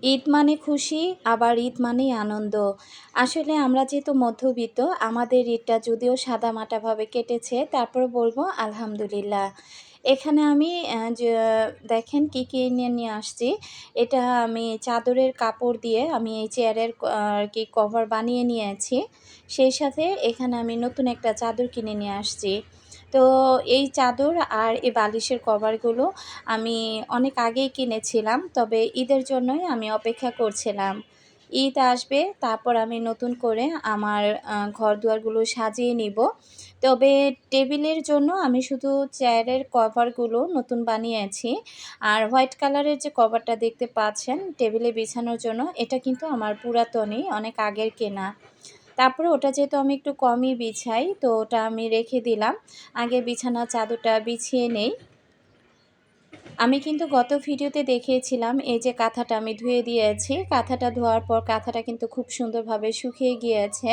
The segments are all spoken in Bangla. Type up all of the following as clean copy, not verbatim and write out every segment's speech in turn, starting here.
ঈদ মানে খুশি, আবার ঈদ মানেই আনন্দ। আসলে আমরা যেহেতু মধ্যবিত্ত, আমাদের ঈদটা যদিও সাদামাটাভাবে কেটেছে, তারপরেও বলব আলহামদুলিল্লাহ। এখানে আমি যে দেখেন কি, কি নিয়ে আসছি। এটা আমি চাদরের কাপড় দিয়ে আমি এই চেয়ারের আর কি কভার বানিয়ে নিয়েছি। সেই সাথে এখানে আমি নতুন একটা চাদর কিনে নিয়ে আসছি। তো এই চাদর আর এই বালিশের কভারগুলো আমি অনেক আগেই কিনেছিলাম। তবে ঈদের জন্যই আমি অপেক্ষা করছিলাম। ঈদ আসবে তারপর আমি নতুন করে আমার ঘরদুয়ারগুলো সাজিয়ে নিব। তবে টেবিলের জন্য আমি শুধু চেয়ারের কভারগুলো নতুন বানিয়েছি। আর হোয়াইট কালারের যে কভারটা দেখতে পাচ্ছেন টেবিলে বিছানোর জন্য, এটা কিন্তু আমার পুরাতনই, অনেক আগের কেনা। তারপরে ওটা যেহেতু আমি একটু কমই বিছাই, তো ওটা আমি রেখে দিলাম। আগে বিছানার চাদরটা বিছিয়ে নেই। আমি কিন্তু গত ভিডিওতে দেখিয়েছিলাম এই যে কাঁথাটা আমি ধুয়ে দিয়েছি। কাঁথাটা ধোয়ার পর কাঁথাটা কিন্তু খুব সুন্দরভাবে শুকিয়ে গিয়েছে।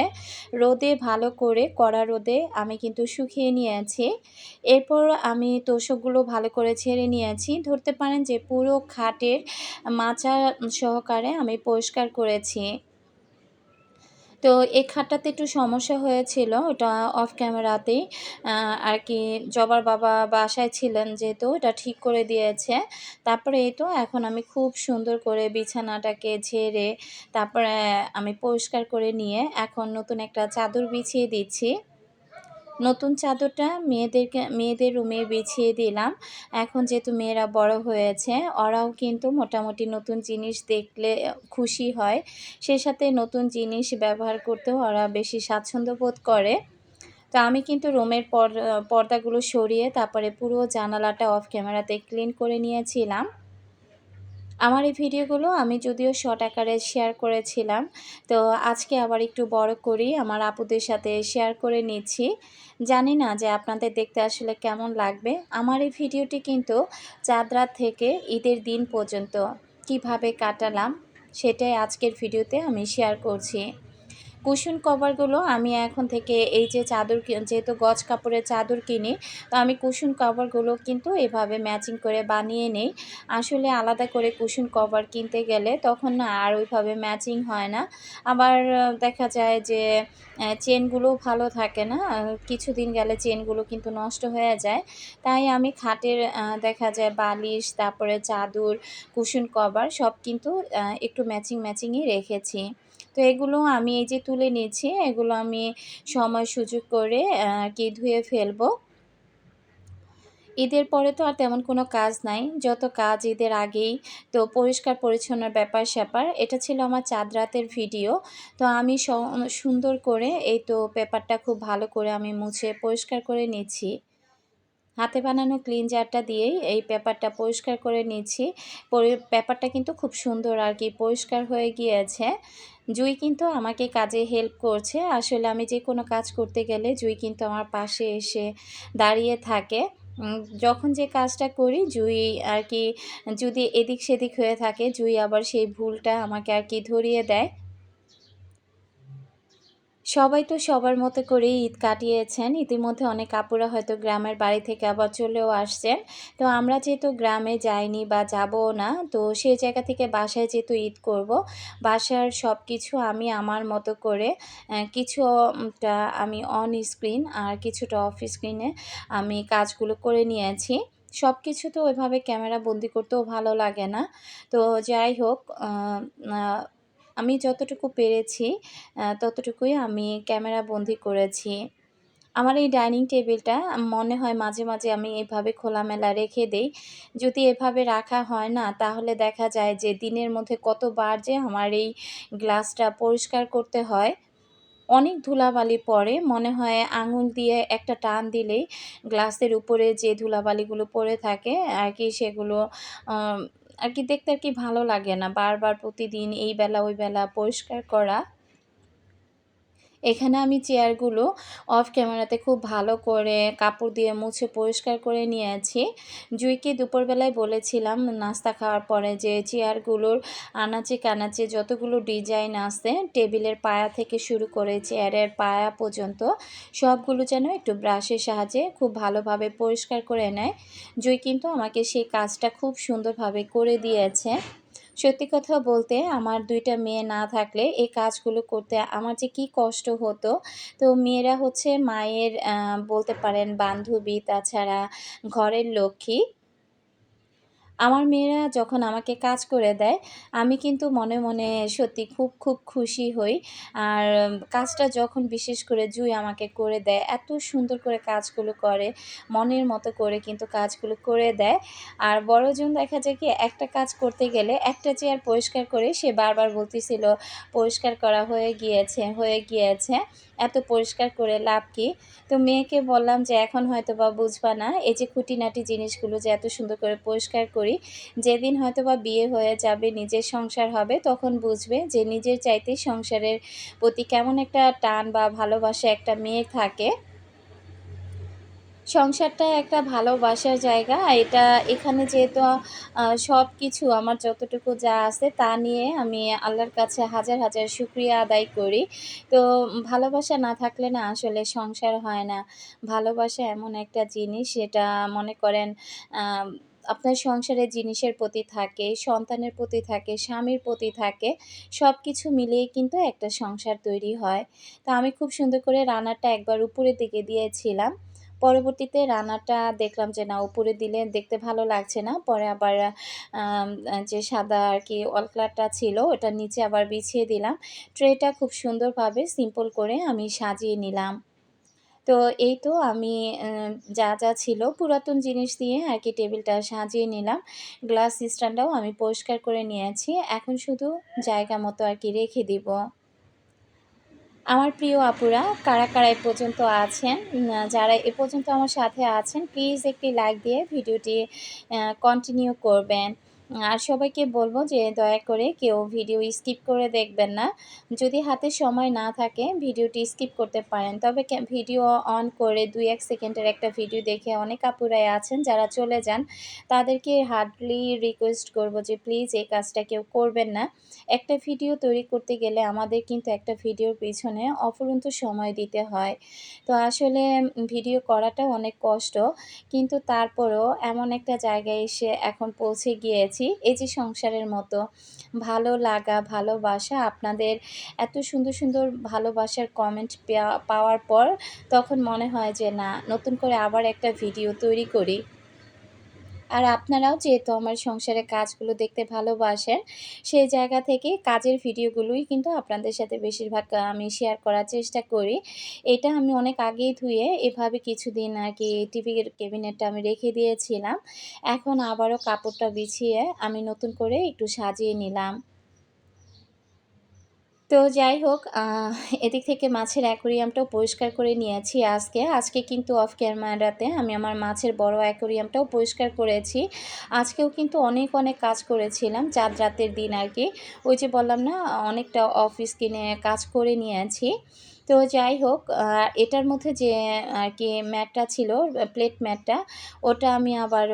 রোদে ভালো করে কড়া রোদে আমি কিন্তু শুকিয়ে নিয়েছি। এরপর আমি তোশকগুলো ভালো করে ছেড়ে নিয়েছি। ধরতে পারেন যে পুরো খাটের মাচা সহকারে আমি পরিষ্কার করেছি। তো এই খাটটাতে একটু সমস্যা হয়েছিল, ওটা অফ ক্যামেরাতেই আর কি জবার বাবা বাসায় ছিলেন যেহেতু এটা ঠিক করে দিয়েছে। তারপরে এই তো এখন আমি খুব সুন্দর করে বিছানাটাকে ঝেড়ে তারপরে আমি পরিষ্কার করে নিয়ে এখন নতুন একটা চাদর বিছিয়ে দিচ্ছি। নতুন চাদরটা মেয়েদের রুমে বিছিয়ে দিলাম। এখন যেহেতু মেয়েরা বড় হয়েছে, ওরাও কিন্তু মোটামুটি নতুন জিনিস দেখলে খুশি হয়। সেই সাথে নতুন জিনিস ব্যবহার করতেও ওরা বেশি স্বাচ্ছন্দ্য বোধ করে। তো আমি কিন্তু রুমের পর্দাগুলো সরিয়ে তারপরে পুরো জানালাটা অফ ক্যামেরাতে ক্লিন করে নিয়েছিলাম। আমার এই ভিডিওগুলো আমি যদিও শর্ট আকারে শেয়ার করেছিলাম, তো আজকে আবার একটু বড় করি আমার আপুদের সাথে শেয়ার করে নিচ্ছি। জানি না যে আপনাদের দেখতে আসলে কেমন লাগবে। আমার এই ভিডিওটি কিন্তু চাঁদ রাত থেকে ঈদের দিন পর্যন্ত কিভাবে কাটালাম সেটাই আজকের ভিডিওতে আমি শেয়ার করছি। কুশন কভারগুলো আমি এখন থেকে এই যে চাদর যেহেতু গজ কাপড়ের চাদর কিনি, তো আমি কুশন কভারগুলো কিন্তু এভাবে ম্যাচিং করে বানিয়ে নেই। আসলে আলাদা করে কুশন কভার কিনতে গেলে তখন না আর ওইভাবে ম্যাচিং হয় না। আবার দেখা যায় যে চেনগুলোও ভালো থাকে না। কিছুদিন গেলে চেনগুলো কিন্তু নষ্ট হয়ে যায়। তাই আমি খাটের দেখা যায় বালিশ, তারপরে চাদর, কুশন কভার সব কিন্তু একটু ম্যাচিংই রেখেছি। তো এগুলো আমি এই যে তুলে নিয়েছি, এগুলো আমি সময় সুযোগ করে কি ধুয়ে ফেলবো। ঈদের পরে তো আর তেমন কোনো কাজ নাই, যত কাজ ঈদের আগেই। তো পরিষ্কার পরিচ্ছন্নের ব্যাপার-স্যাপার। এটা ছিল আমার চাঁদ রাতের ভিডিও। তো আমি সুন্দর করে এই তো পেপারটা খুব ভালো করে আমি মুছে পরিষ্কার করে নিচ্ছি। হাতে বানানো ক্লিনজারটা দিয়েই এই পেপারটা পরিষ্কার করে নিচ্ছি। পেপারটা কিন্তু খুব সুন্দর আর কি পরিষ্কার হয়ে গিয়েছে। জুই কিন্তু আমাকে কাজে হেল্প করছে। আসলে আমি যে কোনো কাজ করতে গেলে জুই কিন্তু আমার পাশে এসে দাঁড়িয়ে থাকে। যখন যে কাজটা করি জুই আর কি যদি এদিক সেদিক হয়ে থাকে, জুই আবার সেই ভুলটা আমাকে আর কি ধরিয়ে দেয়। সবাই তো সবার মতো করেই ঈদ কাটিয়েছেন। ইতিমধ্যে অনেক আপুরা হয়তো গ্রামের বাড়ি থেকে আবার চলেও আসছেন। তো আমরা যেহেতু গ্রামে যাইনি বা যাবও না, তো সেই জায়গা থেকে বাসায় যেহেতু ঈদ করব, বাসার সব কিছু আমি আমার মতো করে কিছুটা আমি অন স্ক্রিন আর কিছুটা অফ স্ক্রিনে আমি কাজগুলো করে নিয়েছি। সব কিছু তো ওইভাবে ক্যামেরা বন্দি করতেও ভালো লাগে না। তো যাই হোক, আমি যতটুকু পেরেছি ততটুকুই আমি ক্যামেরা বন্দি করেছি। আমার এই ডাইনিং টেবিলটা মনে হয় মাঝে, মাঝে আমি এভাবে খোলামেলা রেখে দেই। যদি এভাবে রাখা হয় না, তাহলে দেখা যায় যে দিনের মধ্যে কতবার যে আমার এই গ্লাসটা পরিষ্কার করতে হয়। অনেক ধুলাবালি পড়ে, মনে হয় আঙুল দিয়ে একটা টান দিলেই গ্লাসের উপরে যে ধুলাবালিগুলো পড়ে থাকে আর কি সেগুলো আম আর কি দেখতে আর কি ভালো লাগে না। বারবার প্রতিদিন এই বেলা ওই বেলা পরিষ্কার করা। এখানে আমি চেয়ারগুলো অফ ক্যামেরাতে খুব ভালো করে কাপড় দিয়ে মুছে পরিষ্কার করে নিয়েছি। জুঁইকে দুপুরবেলায় বলেছিলাম নাস্তা খাওয়ার পরে যে চেয়ারগুলোর আনাচে কানাচে যতগুলো ডিজাইন আছে টেবিলের পায়া থেকে শুরু করে চেয়ারের পায়া পর্যন্ত সবগুলো যেন একটু ব্রাশের সাহায্যে খুব ভালোভাবে পরিষ্কার করে নেয়। জুঁই কিন্তু আমাকে সেই কাজটা খুব সুন্দরভাবে করে দিয়েছে। সত্যি কথা বলতে আমার ২ টা মেয়ে না থাকলে এই কাজগুলো করতে আমার যে কি কষ্ট হতো। তো মেয়েরা হচ্ছে মায়ের বলতে পারেন বান্ধবী, তাছাড়া ঘরের লক্ষ্মী। আমার মেয়েরা যখন আমাকে কাজ করে দেয়, আমি কিন্তু মনে, মনে সত্যি খুব খুশি হই। আর কাজটা যখন বিশেষ করে জুঁই আমাকে করে দেয়, এত সুন্দর করে কাজগুলো করে, মনের মতো করে কিন্তু কাজগুলো করে দেয়। আর বড়জন দেখা যায় কি একটা কাজ করতে গেলে একটা চেয়ার পরিষ্কার করে সে বারবার বলতেছিল, "পরিষ্কার করা হয়ে গিয়েছে, হয়ে গিয়েছে। এত পরিষ্কার করে লাভ কি?" তো মেয়েকে বললাম যে, "এখন হয়তোবা বুঝবা না। এই যে খুঁটিনাটি জিনিসগুলো যে এত সুন্দর করে পরিষ্কার করি, যেদিন হয়তোবা বিয়ে হয়ে যাবে, নিজের সংসার হবে, তখন বুঝবে যে নিজের চাইতে সংসারের প্রতি কেমন একটা টান বা ভালোবাসা একটা মেয়ের থাকে।" সংসারটা একটা ভালোবাসার জায়গা। এখানে যেহেতু সবকিছু আমার যতটুকু যা আছে তা নিয়ে আমি আল্লাহর কাছে হাজার, হাজার শুকরিয়া আদায় করি। তো ভালোবাসা না থাকলে না আসলে সংসার হয় না। ভালোবাসা এমন একটা জিনিস সেটা মনে করেন আম আপনার সংসারের জিনিসের প্রতি থাকে, সন্তানের প্রতি থাকে, স্বামীর প্রতি থাকে। সবকিছু মিলিয়ে কিন্তু একটা সংসার তৈরি হয়। তো আমি খুব সুন্দর করে রান্নাটা একবার উপরের দিকে দিয়েছিলাম। পরবর্তীতে রান্নাটা দেখলাম যে না উপরে দিলে দেখতে ভালো লাগছে না। পরে আবার যে সাদা আরকি অলক্লাটা ছিল ওটার নিচে আবার বিছিয়ে দিলাম। ট্রেটা খুব সুন্দরভাবে সিম্পল করে আমি সাজিয়ে নিলাম। তো এই তো আমি যা ছিল পুরাতন জিনিস দিয়ে আরকি টেবিলটা সাজিয়ে নিলাম। গ্লাস স্ট্যান্ডটাও আমি পরিষ্কার করে নিয়েছি। এখন শুধু জায়গা মতো আরকি রেখে দিব। আমার প্রিয় আপুরা কারা এ পর্যন্ত আছেন, যারা এ পর্যন্ত আমার সাথে আছেন প্লিজ একটি লাইক দিয়ে ভিডিওটি কন্টিনিউ করবেন। আর সবাইকে বলব যে দয়া করে কেউ ভিডিও স্কিপ করে দেখবেন না। যদি হাতে সময় না থাকে ভিডিওটি স্কিপ করতে পারেন। তবে ভিডিও অন করে ২-১ সেকেন্ডের একটা ভিডিও দেখে অনেক আপুরাই আছেন যারা চলে যান। তাদেরকে হার্ডলি রিকোয়েস্ট করব যে প্লিজ এই কাজটা কেউ করবেন না। একটা ভিডিও তৈরি করতে গেলে আমাদের কিন্তু একটা ভিডিওর পেছনে অফুরন্ত সময় দিতে হয়। তো আসলে ভিডিও করাটাও অনেক কষ্ট। কিন্তু তারপরও এমন একটা জায়গায় এসে এখন পৌঁছে গিয়েছি, এই যে সংসারের মতো ভালো লাগা, ভালোবাসা আপনাদের এত সুন্দর, সুন্দর ভালোবাসার কমেন্ট পাওয়ার পর তখন মনে হয় যে না নতুন করে আবার একটা ভিডিও তৈরি করি। আর আপনারাও যেহেতু আমার সংসারের কাজগুলো দেখতে ভালোবাসেন, সেই জায়গা থেকে কাজের ভিডিওগুলোই কিন্তু আপনাদের সাথে বেশিরভাগ আমি শেয়ার করার চেষ্টা করি। এটা আমি অনেক আগেই ধুয়ে এভাবে কিছুদিন আরকি টিভির ক্যাবিনেটটা আমি রেখে দিয়েছিলাম। এখন আবারও কাপড়টা বিছিয়ে আমি নতুন করে একটু সাজিয়ে নিলাম। তো যাই হোক এদিক থেকে মাছের অ্যাকোরিয়ামটাও পরিষ্কার করে নিয়েছি আজকে। আজকে কিন্তু অফ ক্যামেরাতে আমি আমার মাছের বড় অ্যাকোরিয়ামটাও পরিষ্কার করেছি। আজকেও কিন্তু অনেক কাজ করেছিলাম চাঁদ রাতের দিন আরকি। ওই যে বললাম না অনেকটা অফ স্ক্রিনে কাজ করে নিয়েছি। তো যাই হোক এটার মধ্যে যে আরকি ম্যাটটা ছিল প্লেট ম্যাটটা ওটা আমি আবার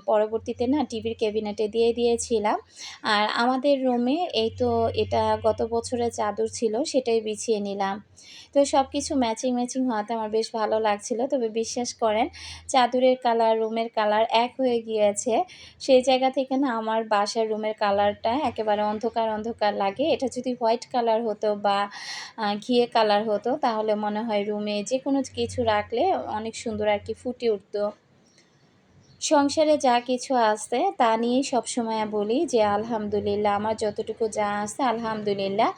পরবর্তীতে না টিভির ক্যাবিনেটে দিয়ে দিয়েছিলাম। আর আমাদের রুমে এই তো এটা গত বছরের চাদর ছিল সেটাই বিছিয়ে নিলাম। তো সবকিছু ম্যাচিং হওয়াতে আমার বেশ ভালো লাগছিল। তবে বিশ্বাস করেন চাদরের কালার, রুমের কালার এক হয়ে গিয়েছে। সেই জায়গা থেকে না আমার বাসার রুমের কালারটা একেবারে অন্ধকার লাগে। এটা যদি হোয়াইট কালার হতো বা ঘিয়ে কালার হতো তাহলে মনে হয় রুমে যেকোনো কিছু রাখলে অনেক সুন্দর আরকি ফুটে উঠত। সংসারে যা কিছু আছে তা নিয়েই সবসময় বলি যে আলহামদুলিল্লাহ আমার যতটুকু যা আছে আলহামদুলিল্লাহ।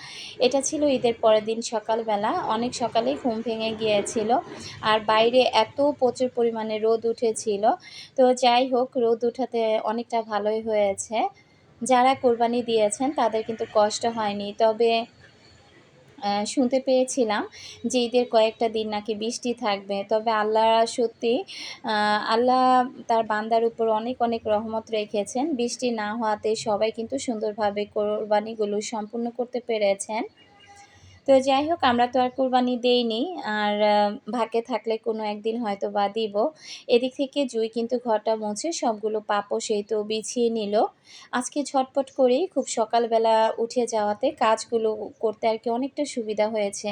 এটা ছিল ঈদের পরের দিন সকালবেলা। অনেক সকালেই ঘুম ভেঙে গিয়েছিল। আর বাইরে এত প্রচুর পরিমাণে রোদ উঠেছিল। তো যাই হোক রোদ উঠাতে অনেকটা ভালোই হয়েছে। যারা কোরবানি দিয়েছেন তাদের কিন্তু কষ্ট হয়নি। তবে শুনতে পেয়েছিলাম যে ঈদের কয়েকটা দিন নাকি বৃষ্টি থাকবে। তবে আল্লাহ সত্যি আ আল্লাহ তার বান্দার উপর অনেক রহমত রেখেছেন। বৃষ্টি না হওয়াতে সবাই কিন্তু সুন্দরভাবে কোরবানিগুলো সম্পূর্ণ করতে পেরেছেন। তো যাই হোক আমরা তো আর কোরবানি দেইনি। আর ভাগ্যে থাকলে কোনো একদিন হয়তোবা দিব। এদিক থেকে জুই কিন্তু ঘরটা মুছে সবগুলো পাপোশ এই তো বিছিয়ে নিল। আজকে ঝটপট করেই খুব সকালবেলা উঠে যাওয়াতে কাজগুলো করতে আরকি অনেকটা সুবিধা হয়েছে।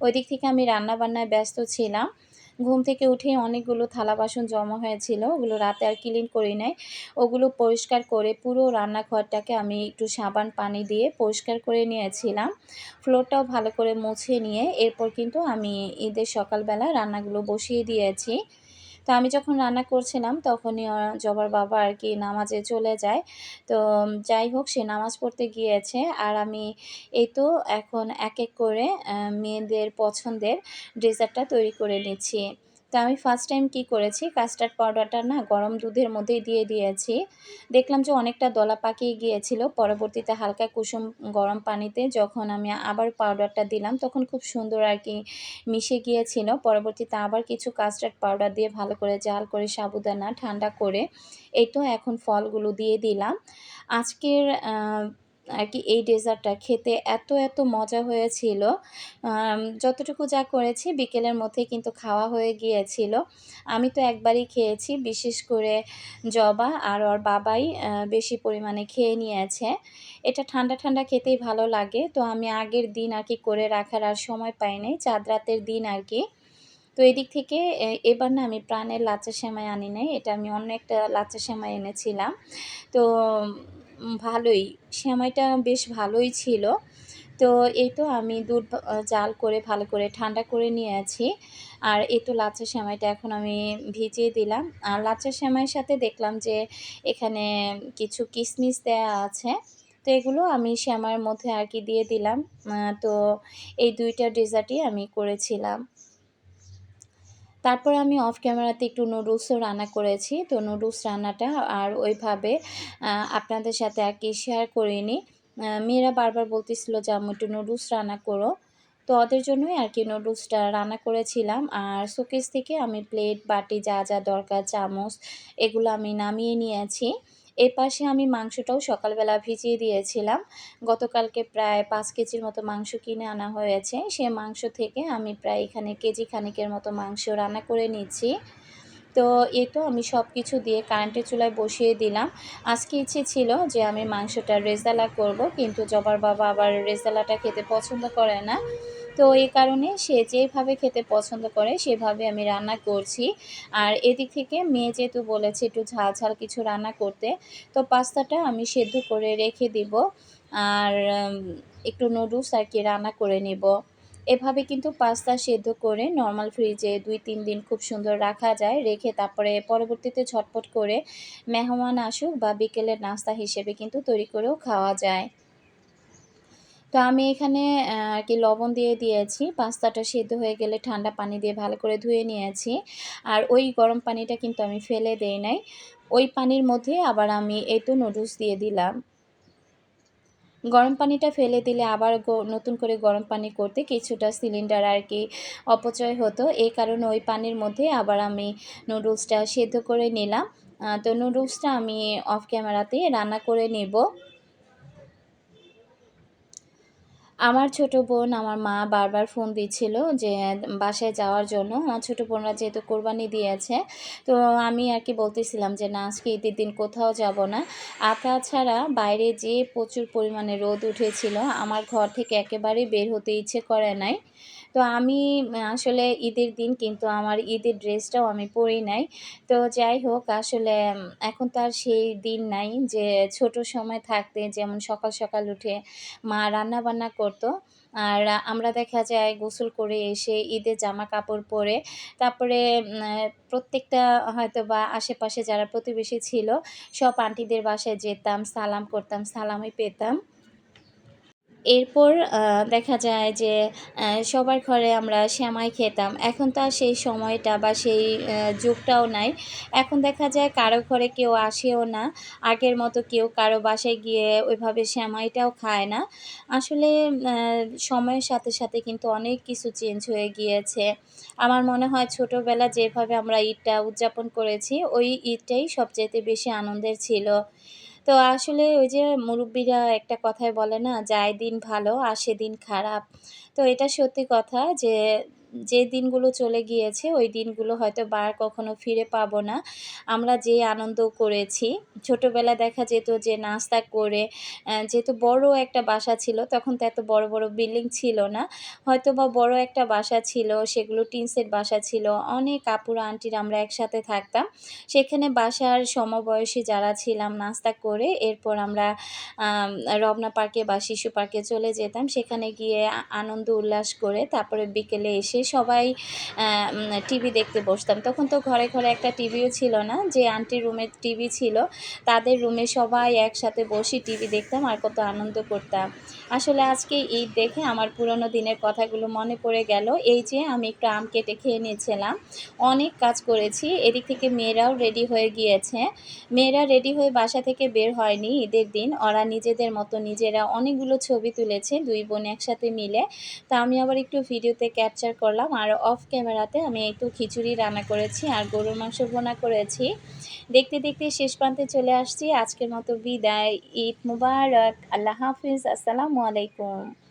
ওইদিক থেকে আমি রান্নাবান্নায় ব্যস্ত ছিলাম। ঘুম থেকে উঠেই অনেকগুলো থালা বাসন জমা হয়েছিল, ওগুলো রাতে আর ক্লিন করি নাই। ওগুলো পরিষ্কার করে পুরো রান্নাঘরটাকে আমি একটু সাবান পানি দিয়ে পরিষ্কার করে নিয়েছিলাম। ফ্লোরটাও ভালো করে মুছে নিয়ে এরপর কিন্তু আমি ঈদের সকালবেলা রান্নাগুলো বসিয়ে দিয়েছি। তো আমি যখন রান্না করছিলাম তখনই জবার বাবা আরকি নামাজে চলে যায়। তো যাই হোক সে নামাজ পড়তে গিয়েছে। আর আমি এই তো এখন এক, এক করে মেয়েদের পছন্দের ডেজার্টটা তৈরি করে নিচ্ছি। তো আমি ফার্স্ট টাইম কি করেছি, কাস্টার্ড পাউডারটা না গরম দুধের মধ্যেই দিয়ে দিয়েছি। দেখলাম যে অনেকটা দলা পাকিয়ে গিয়েছিল। পরবর্তীতে হালকা কুসুম গরম পানিতে যখন আমি আবার পাউডারটা দিলাম তখন খুব সুন্দর আরকি মিশে গিয়েছিল। পরবর্তীতে আবার কিছু কাস্টার্ড পাউডার দিয়ে ভালো করে জাল করে সাবুদানা ঠান্ডা করে এই তো এখন ফলগুলো দিয়ে দিলাম। আজকের আরকি এই ডেজার্টটা খেতে এত, এত মজা হয়েছিল। যতটুকু যা করেছি বিকেলের মধ্যেই কিন্তু খাওয়া হয়ে গিয়েছিল। আমি তো একবারই খেয়েছি, বিশেষ করে জবা আর ওর বাবাই বেশি পরিমাণে খেয়ে নিয়েছে। এটা ঠান্ডা, ঠান্ডা খেতেই ভালো লাগে। তো আমি আগের দিন আরকি করে রাখার আর সময় পাই নাই। চাঁদ রাতের দিন আরকি। তো এদিক থেকে এবার না আমি প্রাণের লাচ্ছা সেমাই আনি নাই। এটা আমি অন্য একটা লাচ্ছা সেমাই এনেছিলাম। তো ভালোই, সেমাইটা বেশ ভালোই ছিল। তো এই তো আমি দুধ জাল করে ভালো করে ঠান্ডা করে নিয়েছি। আর এই তো লাচ্ছা সেমাইটা এখন আমি ভিজিয়ে দিলাম। আর লাচ্ছা সেমাইয়ের সাথে দেখলাম যে এখানে কিছু কিশমিশ দেয়া আছে। তো এগুলো আমি সেমাইয়ের মধ্যে আরকি দিয়ে দিলাম। তো এই ২ টা ডেজার্টই আমি করেছিলাম। তারপর আমি অফ ক্যামেরাতে একটু নুডলসও রান্না করেছি। তো নুডলস রান্নাটা আর ওইভাবে আপনাদের সাথে আরকি শেয়ার করিনি। মেয়েরা বারবার বলতেছিল যে, "আম্মু একটু নুডলস রান্না করো।" তো ওদের জন্যই আরকি নুডলসটা রান্না করেছিলাম। আর শোকেস থেকে আমি প্লেট, বাটি যা, যা দরকার চামচ এগুলো আমি নামিয়ে নিয়েছি। এপাশে আমি মাংসটাও সকালবেলা ভিজিয়ে দিয়েছিলাম। গতকালকে প্রায় ৫ কেজির মতো মাংস কিনে আনা হয়েছে। সে মাংস থেকে আমি প্রায় এখানে কেজি খানেকের মতো মাংস রান্না করে নিচ্ছি। তো এই তো আমি সবকিছু দিয়ে কারেন্টের চুলায় বসিয়ে দিলাম। আজকে ইচ্ছে ছিল যে আমি মাংসটা রেজালা করব, কিন্তু জবার বাবা আবার রেজালাটা খেতে পছন্দ করে না। তো এই কারণে সে যেভাবে খেতে পছন্দ করে সেভাবে আমি রান্না করছি। আর এদিক থেকে মেয়ে যেহেতু বলেছে একটু ঝাল, ঝাল কিছু রান্না করতে, তো পাস্তাটা আমি সেদ্ধ করে রেখে দিব। আর একটু নুডলস আরকি রান্না করে নিব। এভাবে কিন্তু পাস্তা সেদ্ধ করে নরমাল ফ্রিজে ২-৩ দিন খুব সুন্দর রাখা যায়। রেখে তারপরে পরবর্তীতে ঝটপট করে মেহমান আসুক বা বিকেলের নাস্তা হিসেবে কিন্তু তৈরি করেও খাওয়া যায়। তো আমি এখানে আরকি লবণ দিয়ে দিয়েছি। পাস্তাটা সেদ্ধ হয়ে গেলে ঠান্ডা পানি দিয়ে ভালো করে ধুয়ে নিয়েছি। আর ওই গরম পানিটা কিন্তু আমি ফেলে দেই নাই। ওই পানির মধ্যে আবার আমি এই তো নুডলস দিয়ে দিলাম। গরম পানিটা ফেলে দিলে আবার নতুন করে গরম পানি করতে কিছুটা সিলিন্ডার আরকি অপচয় হতো। এই কারণে ওই পানির মধ্যে আবার আমি নুডলসটা সেদ্ধ করে নিলাম। তো নুডলসটা আমি অফ ক্যামেরাতেই রান্না করে নিব। আমার ছোট বোন, আমার মা বারবার ফোন দিচ্ছিল যে বাসায় যাওয়ার জন্য। আমার ছোট বোনরা যেহেতু কোরবানি দিয়েছে, তো আমি আরকি বলতেছিলাম যে, "না, আজকে ঈদের দিন কোথাও যাব না।" আর তাছাড়া বাইরে যেয়ে প্রচুর পরিমাণে রোদ উঠেছিল। আমার ঘর থেকে একেবারেই বের হতে ইচ্ছে করে নাই। তো আমি আসলে ঈদের দিন কিন্তু আমার ঈদের ড্রেসটাও আমি পড়ি নাই। তো যাই হোক আসলে এখন তো আর সেই দিন নাই যে ছোট সময় থাকতে যেমন সকাল, সকাল উঠে মা রান্নাবান্না করতো। আর আমরা দেখা যায় গোসল করে এসে ঈদের জামা কাপড় পরে তারপরে প্রত্যেকটা হয়তোবা আশেপাশে যারা প্রতিবেশী ছিল সব আন্টিদের বাসায় যেতাম, সালাম করতাম, সালামি পেতাম। এরপর দেখা যায় যে সবার ঘরে আমরা সেমাই খেতাম। এখন তো আর সেই সময়টা বা সেই যুগটাও নাই। এখন দেখা যায় কারো ঘরে কেউ আসেও না। আগের মতো কেউ কারো বাসায় গিয়ে ওইভাবে সেমাইটাও খায় না। আসলে আ সময়ের সাথে, সাথে কিন্তু অনেক কিছু চেঞ্জ হয়ে গিয়েছে। আমার মনে হয় ছোটোবেলা যেভাবে আমরা ঈদটা উদযাপন করেছি, ওই ঈদটাই সবচাইতে বেশি আনন্দের ছিল। তো আসলে ওই যে মুরুব্বিরা একটা কথায় বলে না, যায় দিন ভালো আসে দিন খারাপ। তো এটা সত্যি কথা যে যে দিনগুলো চলে গিয়েছে ওই দিনগুলো হয়তো আর কখনো ফিরে পাবো না। আমরা যে আনন্দ করেছি, ছোটোবেলায় দেখা যেত যে নাস্তা করে যেহেতু বড় একটা বাসা ছিল, তখন তো এত বড়, বড় বিল্ডিং ছিল না। হয়তোবা বড় একটা বাসা ছিল, সেগুলো টিন শেড বাসা ছিল। অনেক আপুরা আন্টিরা আমরা একসাথে থাকতাম। সেখানে বাসার সমবয়সী যারা ছিলাম নাস্তা করে এরপর আমরা আম রমনা পার্কে বা শিশু পার্কে চলে যেতাম। সেখানে গিয়ে আনন্দ উল্লাস করে তারপরে বিকেলে এসে সবাই টিভি দেখতে বসতাম। তখন তো ঘরে, ঘরে একটা টিভিও ছিল না। যে আন্টির রুমে টিভি ছিল, তাদের রুমে সবাই একসাথে বসে টিভি দেখতাম আর কত আনন্দ করতাম। আসলে আজকে ঈদ দেখে আমার পুরোনো দিনের কথাগুলো মনে পড়ে গেল। এই যে আমি একটু আম কেটে খেয়ে নিচ্ছিলাম। অনেক কাজ করেছি। এদিক থেকে মেয়েরাও রেডি হয়ে গিয়েছে। মেয়েরা রেডি হয়ে বাসা থেকে বের হয়নি ঈদের দিন। ওরা নিজেদের মতো নিজেরা অনেকগুলো ছবি তুলেছে ২ বোন একসাথে মিলে। তা আমি আবার একটু ভিডিওতে ক্যাপচার করলাম। আর অফ ক্যামেরাতে আমি একটু খিচুড়ি রান্না করেছি আর গরুর মাংস ভুনা করেছি। দেখতে, দেখতে শেষ প্রান্তে চলে আসছি। আজকের মতো বিদায়। ঈদ মুবারক। আল্লাহ হাফিজ। আসসালামু আলাইকুম।